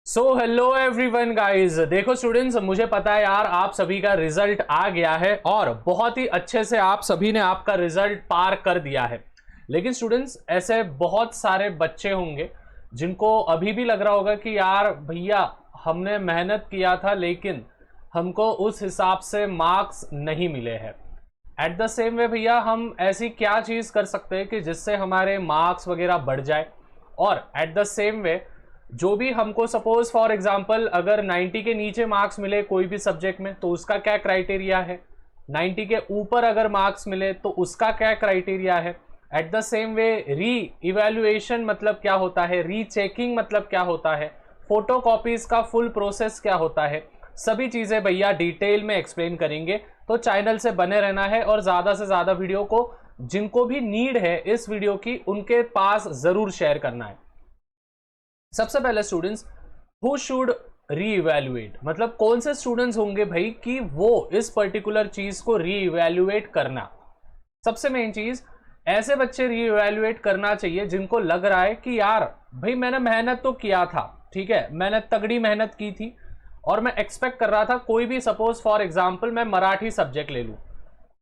Hello everyone guys. देखो students, मुझे पता है यार आप सभी का रिजल्ट आ गया है और बहुत ही अच्छे से आप सभी ने आपका रिजल्ट पार कर दिया है। लेकिन स्टूडेंट्स, ऐसे बहुत सारे बच्चे होंगे जिनको अभी भी लग रहा होगा कि यार भैया हमने मेहनत किया था लेकिन हमको उस हिसाब से मार्क्स नहीं मिले हैं। एट द सेम वे भैया, हम ऐसी क्या चीज़ कर सकते हैं कि जिससे हमारे मार्क्स वगैरह बढ़ जाए। और एट द सेम वे जो भी हमको सपोज फॉर एग्जांपल अगर 90 के नीचे मार्क्स मिले कोई भी सब्जेक्ट में तो उसका क्या क्राइटेरिया है, 90 के ऊपर अगर मार्क्स मिले तो उसका क्या क्राइटेरिया है। At the same way re evaluation मतलब क्या होता है, री चेकिंग मतलब क्या होता है, फोटो कॉपीज का फुल प्रोसेस क्या होता है, सभी चीजें भैया डिटेल में एक्सप्लेन करेंगे। तो चैनल से बने रहना है और ज्यादा से ज्यादा वीडियो को जिनको भी नीड है इस वीडियो की उनके पास जरूर शेयर करना है। सबसे पहले स्टूडेंट्स, हु शुड रीइवैल्यूएट मतलब कौन से स्टूडेंट्स होंगे भाई कि वो इस पर्टिकुलर चीज को रीइवैल्यूएट करना। सबसे मेन चीज, ऐसे बच्चे रीइवैल्यूएट करना चाहिए जिनको लग रहा है कि यार भाई मैंने मेहनत तो किया था, ठीक है, मैंने तगड़ी मेहनत की थी और मैं एक्सपेक्ट कर रहा था कोई भी सपोज फॉर एग्जाम्पल मैं मराठी सब्जेक्ट ले लूं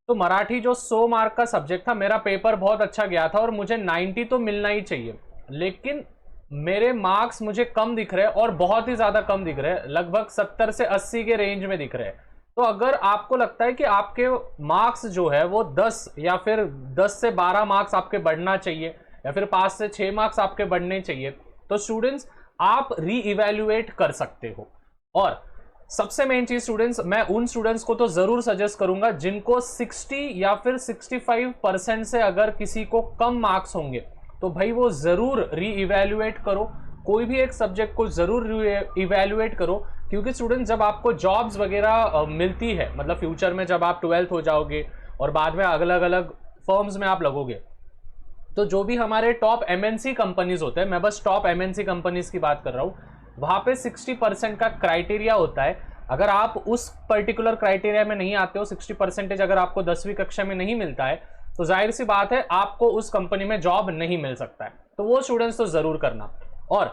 तो मराठी जो 100 मार्क का सब्जेक्ट था, मेरा पेपर बहुत अच्छा गया था और मुझे 90 तो मिलना ही चाहिए, लेकिन मेरे मार्क्स मुझे कम दिख रहे हैं और बहुत ही ज्यादा कम दिख रहे हैं, लगभग 70 से 80 के रेंज में दिख रहे हैं। तो अगर आपको लगता है कि आपके मार्क्स जो है वो 10 या फिर 10 से 12 मार्क्स आपके बढ़ना चाहिए या फिर 5 से 6 मार्क्स आपके बढ़ने चाहिए, तो स्टूडेंट्स आप री इवेल्युएट कर सकते हो। और सबसे मेन चीज स्टूडेंट्स, मैं उन स्टूडेंट्स को तो जरूर सजेस्ट करूंगा जिनको 60 या फिर 65% से अगर किसी को कम मार्क्स होंगे तो भाई वो जरूर री इवेल्युएट करो, कोई भी एक सब्जेक्ट को जरूर री इवेल्युएट करो। क्योंकि स्टूडेंट जब आपको जॉब्स वगैरह मिलती है, मतलब फ्यूचर में जब आप 12th हो जाओगे और बाद में अलग अलग फर्म्स में आप लगोगे, तो जो भी हमारे टॉप एमएनसी कंपनीज होते हैं, मैं बस टॉप एमएनसी कंपनीज की बात कर रहा हूँ, वहां पे 60% का क्राइटेरिया होता है। अगर आप उस पर्टिकुलर क्राइटेरिया में नहीं आते हो, 60% अगर आपको 10वीं कक्षा में नहीं मिलता है तो जाहिर सी बात है आपको उस कंपनी में जॉब नहीं मिल सकता है। तो वो स्टूडेंट्स तो जरूर करना। और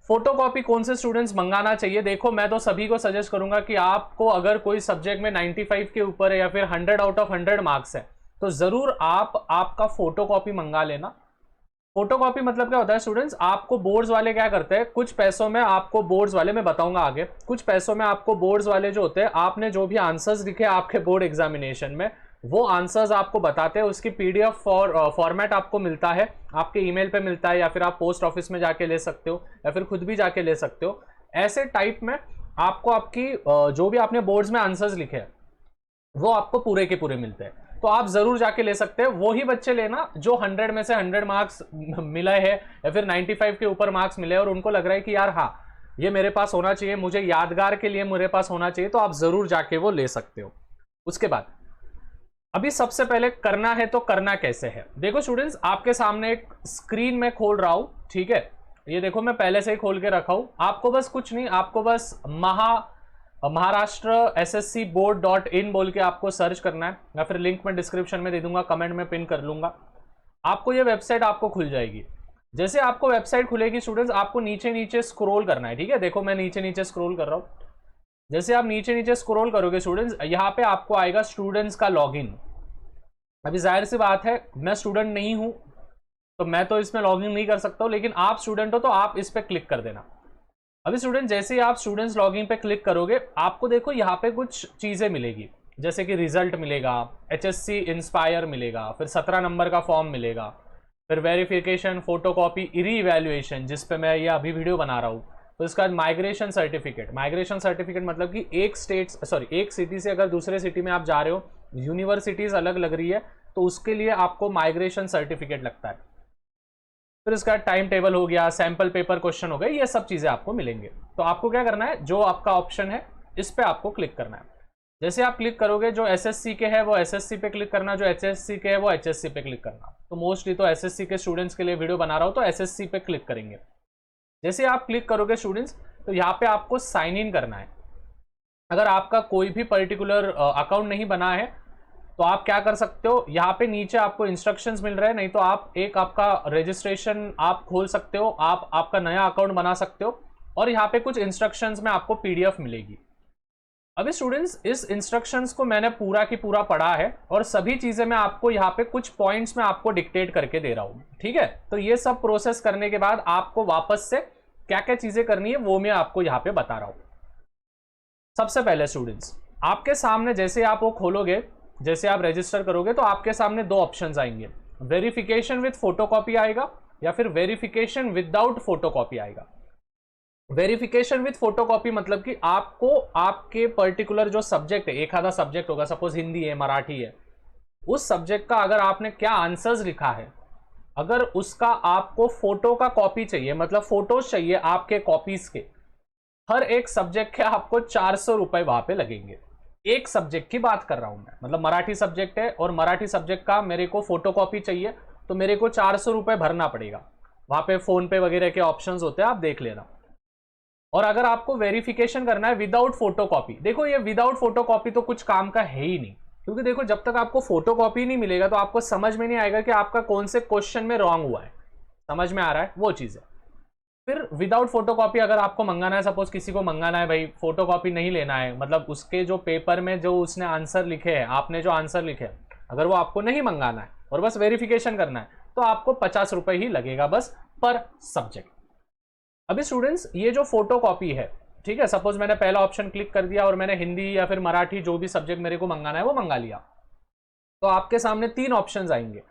फोटोकॉपी कौन से स्टूडेंट्स मंगाना चाहिए, देखो मैं तो सभी को सजेस्ट करूंगा कि आपको अगर कोई सब्जेक्ट में 95 के ऊपर है या फिर 100 आउट ऑफ 100 मार्क्स है तो जरूर आप आपका फोटोकॉपी मंगा लेना। फोटोकॉपी मतलब क्या होता है स्टूडेंट्स, आपको बोर्ड्स वाले क्या करते हैं, कुछ पैसों में आपको बोर्ड्स वाले, मैं बताऊंगा आगे, कुछ पैसों में आपको बोर्ड्स वाले जो होते हैं, आपने जो भी आंसर्स लिखे आपके बोर्ड एग्जामिनेशन में वो आंसर्स आपको बताते हैं, उसकी पीडीएफ फॉर्मेट आपको मिलता है, आपके ईमेल पे मिलता है या फिर आप पोस्ट ऑफिस में जाके ले सकते हो या फिर खुद भी जाके ले सकते हो। ऐसे टाइप में आपको आपकी जो भी आपने बोर्ड्स में आंसर्स लिखे हैं वो आपको पूरे के पूरे मिलते हैं। तो आप जरूर जाके ले सकते हैं। वो ही बच्चे लेना जो 100 में से 100 मार्क्स मिले हैं या फिर 95 के ऊपर मार्क्स मिले और उनको लग रहा है कि यार हाँ ये मेरे पास होना चाहिए, मुझे यादगार के लिए मेरे पास होना चाहिए, तो आप जरूर जाके वो ले सकते हो। उसके बाद अभी सबसे पहले करना है तो करना कैसे है, देखो स्टूडेंट्स आपके सामने एक स्क्रीन में खोल रहा हूं, ठीक है, ये देखो मैं पहले से ही खोल के रखा हूं। आपको बस कुछ नहीं, आपको बस महाराष्ट्र एसएससी बोर्ड .in बोल के आपको सर्च करना है, या फिर लिंक में डिस्क्रिप्शन में दे दूंगा, कमेंट में पिन कर लूंगा। आपको ये वेबसाइट आपको खुल जाएगी। जैसे आपको वेबसाइट खुलेगी स्टूडेंट्स, आपको नीचे नीचे स्क्रॉल करना है, ठीक है, देखो मैं नीचे नीचे स्क्रॉल कर रहा हूं। जैसे आप नीचे नीचे स्क्रॉल करोगे स्टूडेंट्स, यहाँ पे आपको आएगा स्टूडेंट्स का लॉगिन। अभी जाहिर सी बात है मैं स्टूडेंट नहीं हूं तो मैं तो इसमें लॉगिन नहीं कर सकता हूं, लेकिन आप स्टूडेंट हो तो आप इस पे क्लिक कर देना। अभी स्टूडेंट जैसे ही आप स्टूडेंट्स लॉगिन पे क्लिक करोगे आपको देखो यहाँ पे कुछ चीजें मिलेगी, जैसे कि रिजल्ट मिलेगा, एचएससी इंस्पायर मिलेगा, फिर 17 नंबर का फॉर्म मिलेगा, फिर वेरिफिकेशन, फोटोकॉपी, री इवैल्यूएशन जिस पे मैं ये अभी वीडियो बना रहा हूँ, तो इसका माइग्रेशन सर्टिफिकेट। माइग्रेशन सर्टिफिकेट मतलब कि एक सिटी से अगर दूसरे सिटी में आप जा रहे हो, यूनिवर्सिटीज अलग लग रही है तो उसके लिए आपको माइग्रेशन सर्टिफिकेट लगता है। फिर इसका टाइम टेबल हो गया, सैंपल पेपर क्वेश्चन हो गए, ये सब चीजें आपको मिलेंगे। तो आपको क्या करना है, जो आपका ऑप्शन है इस पे आपको क्लिक करना है। जैसे आप क्लिक करोगे, जो एसएससी के है वो एसएससी पे क्लिक करना, जो एचएससी के है वो एचएससी पे क्लिक करना। तो मोस्टली तो एसएससी के स्टूडेंट्स के लिए वीडियो बना रहा हूं तो एसएससी पे क्लिक करेंगे। जैसे आप क्लिक करोगे स्टूडेंट्स तो यहाँ पे आपको साइन इन करना है। अगर आपका कोई भी पर्टिकुलर अकाउंट नहीं बना है तो आप क्या कर सकते हो, यहाँ पे नीचे आपको इंस्ट्रक्शंस मिल रहे हैं, नहीं तो आप एक आपका रजिस्ट्रेशन आप खोल सकते हो, आप आपका नया अकाउंट बना सकते हो। और यहाँ पे कुछ इंस्ट्रक्शंस में आपको पीडीएफ मिलेगी। अभी स्टूडेंट्स इस इंस्ट्रक्शंस को मैंने पूरा की पूरा पढ़ा है और सभी चीजें मैं आपको यहाँ पे कुछ पॉइंट्स में आपको डिक्टेट करके दे रहा हूँ, ठीक है। तो ये सब प्रोसेस करने के बाद आपको वापस से क्या क्या चीजें करनी है वो मैं आपको यहाँ पे बता रहा हूँ। सबसे पहले स्टूडेंट्स, आपके सामने जैसे आप वो खोलोगे, जैसे आप रजिस्टर करोगे तो आपके सामने दो ऑप्शंस आएंगे, वेरिफिकेशन विथ फोटोकॉपी आएगा या फिर वेरिफिकेशन विदाउट फोटोकॉपी आएगा। वेरिफिकेशन विथ फोटोकॉपी मतलब कि आपको आपके पर्टिकुलर जो सब्जेक्ट है, एक आधा सब्जेक्ट होगा, सपोज हिंदी है, मराठी है, उस सब्जेक्ट का अगर आपने क्या आंसर्स लिखा है, अगर उसका आपको फोटो का कॉपी चाहिए, मतलब फोटोज चाहिए आपके कॉपीज के, हर एक सब्जेक्ट के आपको 400 रुपए वहां पे लगेंगे। एक सब्जेक्ट की बात कर रहा हूं मैं, मतलब मराठी सब्जेक्ट है और मराठी सब्जेक्ट का मेरे को फोटो कॉपी चाहिए तो मेरे को 400 रुपए भरना पड़ेगा। वहां पे फोन पे वगैरह के ऑप्शंस होते हैं, आप देख लेना। और अगर आपको वेरिफिकेशन करना है विदाउट फोटोकॉपी, देखो ये विदाउट फोटोकॉपी तो कुछ काम का है ही नहीं, क्योंकि देखो जब तक आपको फोटोकॉपी नहीं मिलेगा तो आपको समझ में नहीं आएगा कि आपका कौन से क्वेश्चन में रॉन्ग हुआ है। समझ में आ रहा है वो चीज है। फिर विदाउट फोटोकॉपी अगर आपको मंगाना है, सपोज किसी को मंगाना है भाई, फोटोकॉपी नहीं लेना है, मतलब उसके जो पेपर में जो उसने आंसर लिखे हैं, आपने जो आंसर लिखे हैं, अगर वो आपको नहीं मंगाना है और बस वेरिफिकेशन करना है तो आपको 50 रुपए ही लगेगा बस पर सब्जेक्ट। अभी स्टूडेंट्स ये जो फोटो कॉपी है, ठीक है, सपोज मैंने पहला ऑप्शन क्लिक कर दिया और मैंने हिंदी या फिर मराठी जो भी सब्जेक्ट मेरे को मंगाना है वो मंगा लिया, तो आपके सामने तीन ऑप्शंस आएंगे।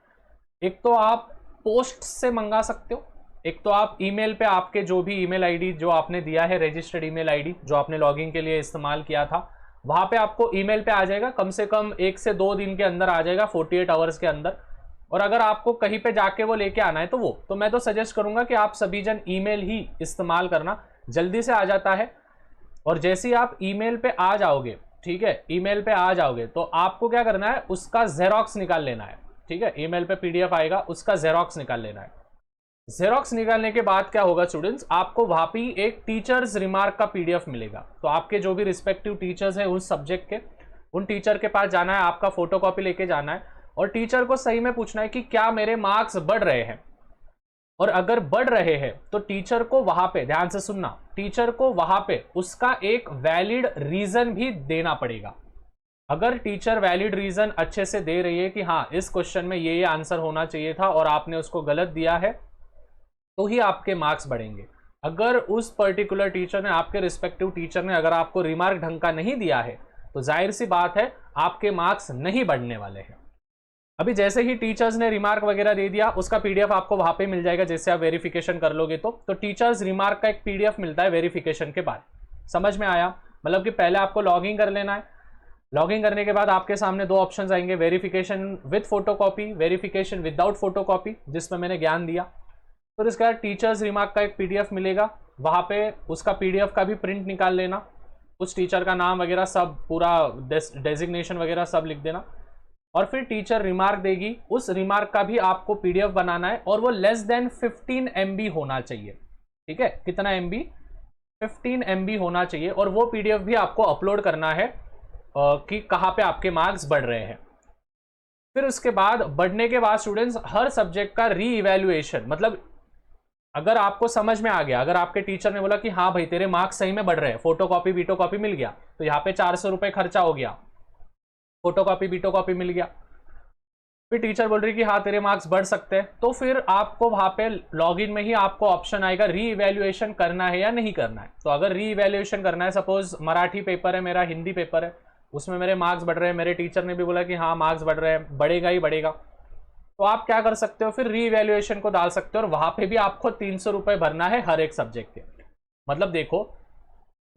एक तो आप पोस्ट से मंगा सकते हो, एक तो आप ईमेल पे आपके जो भी ईमेल आईडी जो आपने दिया है, रजिस्टर्ड ईमेल आईडी जो आपने लॉगिन के लिए इस्तेमाल किया था, वहां पे आपको ईमेल पे आ जाएगा, कम से कम 1 से 2 दिन के अंदर आ जाएगा, 48 आवर्स के अंदर। और अगर आपको कहीं पे जाके वो लेके आना है तो मैं तो सजेस्ट करूंगा कि आप सभी जन ईमेल ही इस्तेमाल करना, जल्दी से आ जाता है। और जैसे ही आप ईमेल पे आ जाओगे, ठीक है, ईमेल पे आ जाओगे तो आपको क्या करना है, उसका जेरोक्स निकाल लेना है, ठीक है। ईमेल पे पीडीएफ आएगा, उसका जेरोक्स निकाल लेना है। जेरोक्स निकालने के बाद क्या होगा स्टूडेंट्स, आपको वहां पे एक टीचर्स रिमार्क का पीडीएफ मिलेगा। तो आपके जो भी रिस्पेक्टिव टीचर्स हैं उस सब्जेक्ट के, उन टीचर के पास जाना है, आपका फोटोकॉपी लेके जाना है और टीचर को सही में पूछना है कि क्या मेरे मार्क्स बढ़ रहे हैं। और अगर बढ़ रहे हैं तो टीचर को वहां पे, ध्यान से सुनना, टीचर को वहां पे उसका एक वैलिड रीजन भी देना पड़ेगा। अगर टीचर वैलिड रीजन अच्छे से दे रही है कि हाँ इस क्वेश्चन में ये आंसर होना चाहिए था और आपने उसको गलत दिया है, तो ही आपके मार्क्स बढ़ेंगे। अगर उस पर्टिकुलर टीचर ने, आपके रिस्पेक्टिव टीचर ने अगर आपको रिमार्क ढंग का नहीं दिया है तो जाहिर सी बात है आपके मार्क्स नहीं बढ़ने वाले हैं। अभी जैसे ही टीचर्स ने रिमार्क वगैरह दे दिया, उसका पीडीएफ आपको वहां पे मिल जाएगा, जैसे आप वेरिफिकेशन कर लोगे तो टीचर्स रिमार्क का एक पीडीएफ मिलता है वेरिफिकेशन के बाद। समझ में आया? मतलब कि पहले आपको लॉगिन कर लेना है, लॉगिन करने के बाद आपके सामने दो ऑप्शंस आएंगे, verification with photocopy, verification without photocopy, जिसमें मैंने ज्ञान दिया। फिर इसके बाद टीचर्स रिमार्क का एक पीडीएफ मिलेगा, वहां पे उसका पीडीएफ का भी प्रिंट निकाल लेना, उस टीचर का नाम वगैरह सब, पूरा डेजिग्नेशन वगैरह सब लिख देना। और फिर टीचर रिमार्क देगी, उस रिमार्क का भी आपको पीडीएफ बनाना है और वो लेस देन 15 MB होना चाहिए, ठीक है। कितना MB? 15 MB होना चाहिए। और वो पीडीएफ भी आपको अपलोड करना है कि कहाँ पे आपके मार्क्स बढ़ रहे हैं। फिर उसके बाद बढ़ने के बाद स्टूडेंट्स हर सब्जेक्ट का री इवैल्यूएशन, मतलब अगर आपको समझ में आ गया, अगर आपके टीचर ने बोला कि हाँ भाई तेरे मार्क्स सही में बढ़ रहे हैं, फोटोकॉपी बीटोकॉपी मिल गया, तो यहाँ पे 400 रुपए खर्चा हो गया, फोटोकॉपी बीटोकॉपी मिल गया, फिर टीचर बोल रही कि हाँ तेरे मार्क्स बढ़ सकते हैं, तो फिर आपको वहां पे लॉगिन में ही आपको ऑप्शन आएगा री इवैल्यूएशन करना है या नहीं करना है। तो अगर री इवैल्यूएशन करना है, सपोज मराठी पेपर है मेरा, हिंदी पेपर है, उसमें मेरे मार्क्स बढ़ रहे हैं, मेरे टीचर ने भी बोला कि हाँ मार्क्स बढ़ रहे हैं, बढ़ेगा ही बढ़ेगा, तो आप क्या कर सकते हो, फिर री इवैल्यूएशन को डाल सकते हो और वहां पे भी आपको 300 रुपए भरना है हर एक सब्जेक्ट के। मतलब देखो,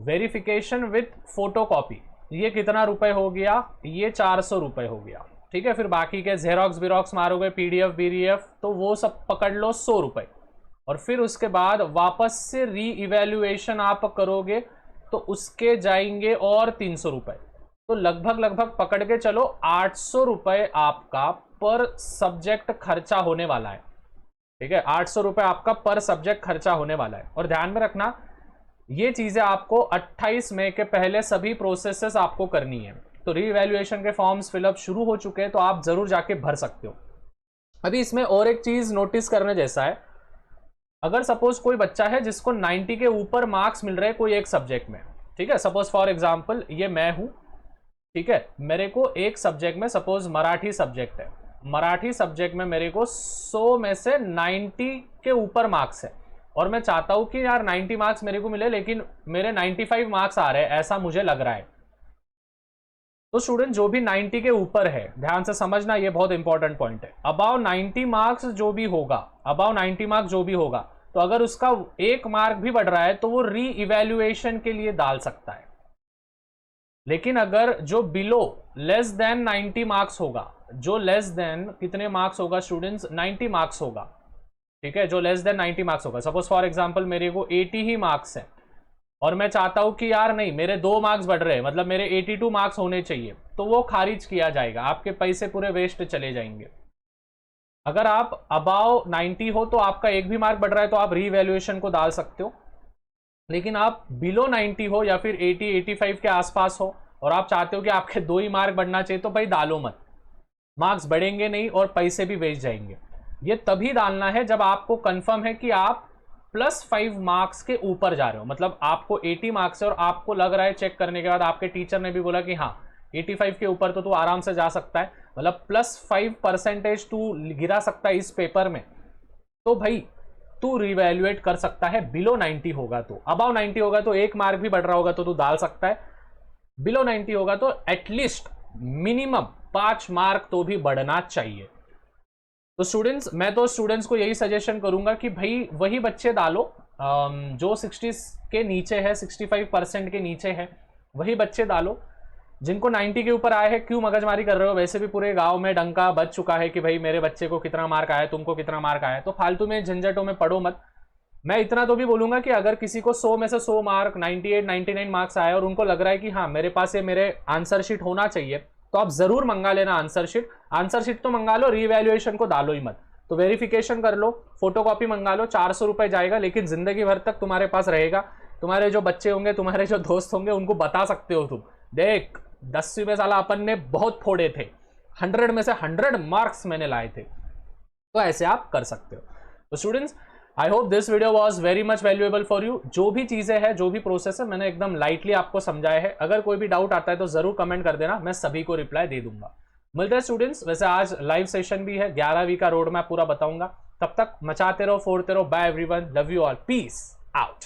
वेरिफिकेशन विथ फोटोकॉपी ये कितना रुपए हो गया, ये 400 रुपए हो गया, ठीक है। फिर बाकी के जेरोक्स बिरोक्स मारोगे, पीडीएफ बीडीएफ, तो वो सब पकड़ लो 100 रुपए। और फिर उसके बाद वापस से री इवैल्यूएशन आप करोगे तो उसके जाएंगे और 300 रुपए, तो लगभग पकड़ के चलो 800 रुपए आपका पर सब्जेक्ट खर्चा होने वाला है, ठीक है। 800 रुपए आपका पर सब्जेक्ट खर्चा होने वाला है। और ध्यान में रखना ये चीजें आपको 28 मई के पहले सभी प्रोसेसेस आपको करनी है। तो रीवैल्यूएशन के फॉर्म्स फिलअप शुरू हो चुके हैं, तो आप जरूर जाके भर सकते हो। अभी इसमें और एक चीज नोटिस करने जैसा है, अगर सपोज कोई बच्चा है जिसको 90 के ऊपर मार्क्स मिल रहे हैं कोई एक सब्जेक्ट में, ठीक है, सपोज फॉर एग्जांपल ये मैं हूं, ठीक है, मेरे को एक सब्जेक्ट में, सपोज मराठी सब्जेक्ट है, मराठी सब्जेक्ट में मेरे को 100 में से 90 के ऊपर मार्क्स है और मैं चाहता हूं कि यार 90 मार्क्स मेरे को मिले लेकिन मेरे 95 मार्क्स आ रहे हैं, ऐसा मुझे लग रहा है। तो स्टूडेंट जो भी 90 के ऊपर है, ध्यान से समझना, ये बहुत इंपॉर्टेंट पॉइंट है, अबाव 90 मार्क्स जो भी होगा, अबाव 90 मार्क्स जो भी होगा, तो अगर उसका 1 मार्क भी बढ़ रहा है तो वो री इवेल्युएशन के लिए डाल सकता है। लेकिन अगर जो बिलो लेस देन 90 मार्क्स होगा, जो लेस देन कितने मार्क्स होगा स्टूडेंट्स, 90 मार्क्स होगा, ठीक है, जो लेस देन 90 मार्क्स होगा, सपोज फॉर एग्जांपल मेरे को 80 ही मार्क्स है और मैं चाहता हूं कि यार नहीं मेरे 2 मार्क्स बढ़ रहे हैं, मतलब मेरे 82 मार्क्स होने चाहिए, तो वो खारिज किया जाएगा, आपके पैसे पूरे वेस्ट चले जाएंगे। अगर आप अबाव 90 हो तो आपका 1 भी मार्क बढ़ रहा है तो आप रीवैल्यूएशन को डाल सकते हो, लेकिन आप बिलो 90 हो या फिर 80-85 के आसपास हो और आप चाहते हो कि आपके 2 ही मार्क बढ़ना चाहिए, तो भाई डालो मत, मार्क्स बढ़ेंगे नहीं और पैसे भी वेस्ट जाएंगे। ये तभी डालना है जब आपको कंफर्म है कि आप +5 मार्क्स के ऊपर जा रहे हो, मतलब आपको 80 मार्क्स है और आपको लग रहा है चेक करने के बाद, आपके टीचर ने भी बोला कि हाँ 85 के ऊपर तो तू आराम से जा सकता है, मतलब +5% तू गिरा सकता है इस पेपर में, तो भाई तू रिवैल्यूएट कर सकता है। बिलो 90 होगा तो, अबाव 90 होगा तो 1 मार्क भी बढ़ रहा होगा तो तू डाल सकता है, बिलो 90 होगा तो एटलीस्ट मिनिमम 5 मार्क तो भी बढ़ना चाहिए। तो स्टूडेंट्स, मैं तो स्टूडेंट्स को यही सजेशन करूंगा कि भाई वही बच्चे डालो जो 60 के नीचे है, 65% के नीचे है, वही बच्चे डालो। जिनको 90 के ऊपर आए हैं क्यों मगजमारी कर रहे हो, वैसे भी पूरे गांव में डंका बज चुका है कि भाई मेरे बच्चे को कितना मार्क आया, तुमको कितना मार्क आया, तो फालतू में झंझटों में पढ़ो मत। मैं इतना तो भी बोलूंगा कि अगर किसी को 100 में से 100 मार्क, 98-99 मार्क्स आए और उनको लग रहा है कि हाँ मेरे पास ये मेरे आंसर शीट होना चाहिए, तो आप जरूर मंगा लेना आंसर शीट। आंसर शीट तो मंगा लो, रीवैल्यूएशन को डालो ही मत, तो वेरिफिकेशन कर लो, फोटोकॉपी मंगा लो, 400 रुपए जाएगा, लेकिन जिंदगी भर तक तुम्हारे पास रहेगा। तुम्हारे जो बच्चे होंगे, तुम्हारे जो दोस्त होंगे, उनको बता सकते हो तुम, देख 10वीं में साला अपन ने बहुत फोड़े थे, 100 में से 100 मार्क्स मैंने लाए थे, तो ऐसे आप कर सकते हो। तो students, I hope this video was very much valuable for you. जो भी चीजें हैं, जो भी प्रोसेस है, मैंने एकदम लाइटली आपको समझाया है। अगर कोई भी डाउट आता है तो जरूर कमेंट कर देना, मैं सभी को रिप्लाई दे दूंगा। मिलते हैं स्टूडेंट्स, वैसे आज लाइव सेशन भी है, 11वीं का रोड मैप पूरा बताऊंगा। तब तक मचाते रहो, फोड़ते रहो। Bye everyone, love you all, peace out.